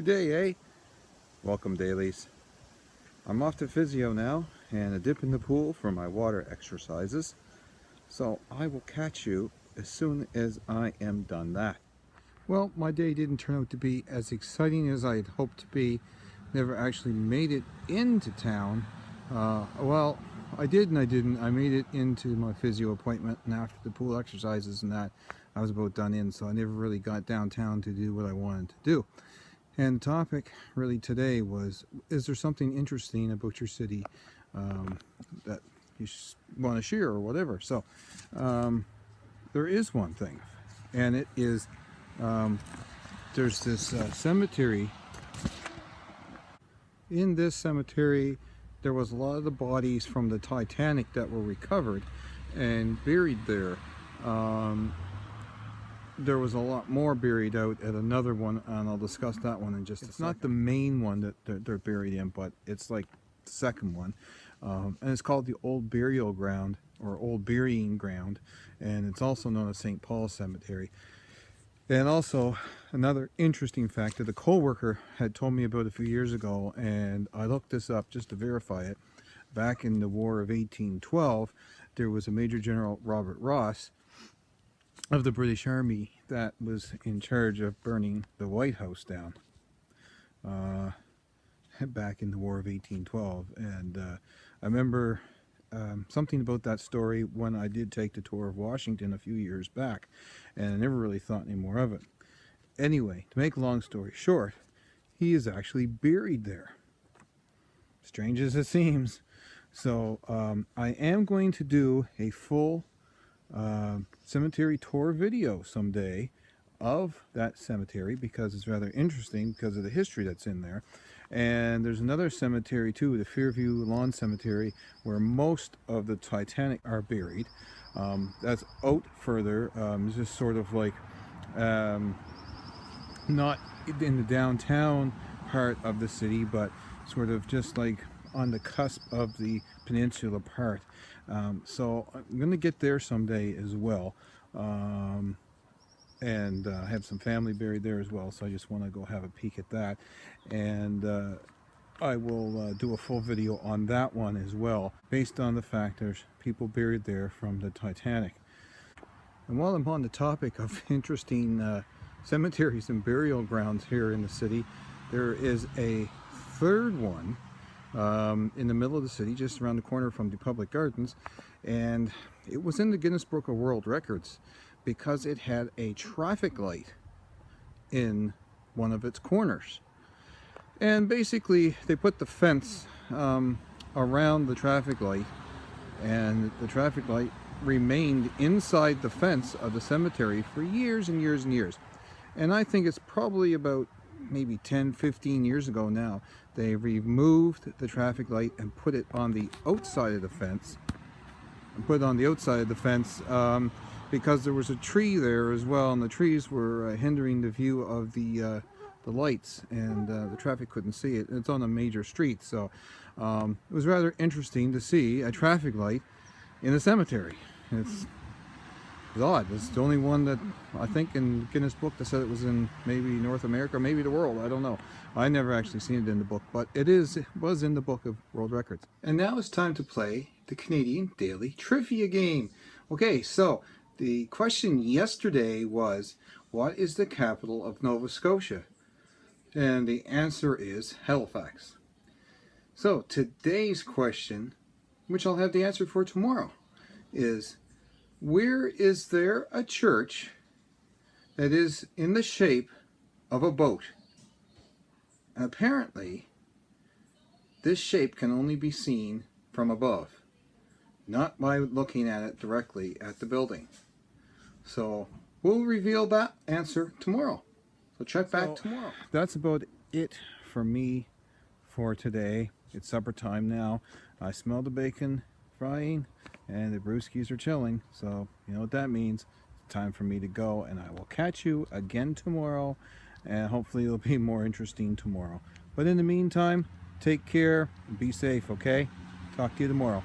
Good day, eh? Welcome, dailies. I'm off to physio now and a dip in the pool for my water exercises. So I will catch you as soon as I am done that. Well, my day didn't turn out to be as exciting as I had hoped to be. Never actually made it into town. Well, I did and I didn't. I made it into my physio appointment, and after the pool exercises and that, I was about done in, so I never really got downtown to do what I wanted to do. And the topic really today was, is there something interesting about your city that you want to share or whatever? So there is one thing, and it is there's this cemetery. In this cemetery there was a lot of the bodies from the Titanic that were recovered and buried there. There was a lot more buried out at another one, and I'll discuss that one in just a second. It's not the main one that they're buried in, but it's like the second one. And it's called the Old Burial Ground, or Old Burying Ground, and it's also known as St. Paul's Cemetery. And also, another interesting fact that a co-worker had told me about a few years ago, and I looked this up just to verify it. Back in the War of 1812, there was a Major General Robert Ross of the British Army that was in charge of burning the White House down back in the War of 1812. And I remember something about that story when I did take the tour of Washington a few years back, and I never really thought any more of it. Anyway, to make a long story short, he is actually buried there, strange as it seems. So I am going to do a full cemetery tour video someday of that cemetery, because it's rather interesting because of the history that's in there. And there's another cemetery too, the Fairview Lawn Cemetery, where most of the Titanic are buried. That's out further. It's just sort of like not in the downtown part of the city, but sort of just like on the cusp of the peninsula part. So I'm going to get there someday as well, and have some family buried there as well, so I just want to go have a peek at that. And I will do a full video on that one as well, based on the fact there's people buried there from the Titanic. And while I'm on the topic of interesting cemeteries and burial grounds here in the city, there is a third one in the middle of the city, just around the corner from the public gardens, and it was in the Guinness Book of World Records because it had a traffic light in one of its corners. And basically they put the fence around the traffic light, and the traffic light remained inside the fence of the cemetery for years and years and years. And I think it's probably about maybe 10-15 years ago now, they removed the traffic light and put it on the outside of the fence. Because there was a tree there as well, and the trees were hindering the view of the lights, and the traffic couldn't see it. It's on a major street, so it was rather interesting to see a traffic light in a cemetery. It's odd. It's the only one that I think in Guinness Book that said it was in maybe North America, maybe the world. I don't know. I never actually seen it in the book, but it was in the Book of World Records. And now it's time to play the Canadian Daily Trivia game. Okay, so the question yesterday was, what is the capital of Nova Scotia? And the answer is Halifax. So today's question, which I'll have the answer for tomorrow, is, where is there a church that is in the shape of a boat? And apparently, this shape can only be seen from above, not by looking at it directly at the building. So we'll reveal that answer tomorrow. So check back tomorrow. That's about it for me for today. It's supper time now. I smell the bacon frying and the brewskis are chilling, so you know what that means. It's time for me to go, and I will catch you again tomorrow, and hopefully it'll be more interesting tomorrow. But in the meantime, take care and be safe, okay? Talk to you tomorrow.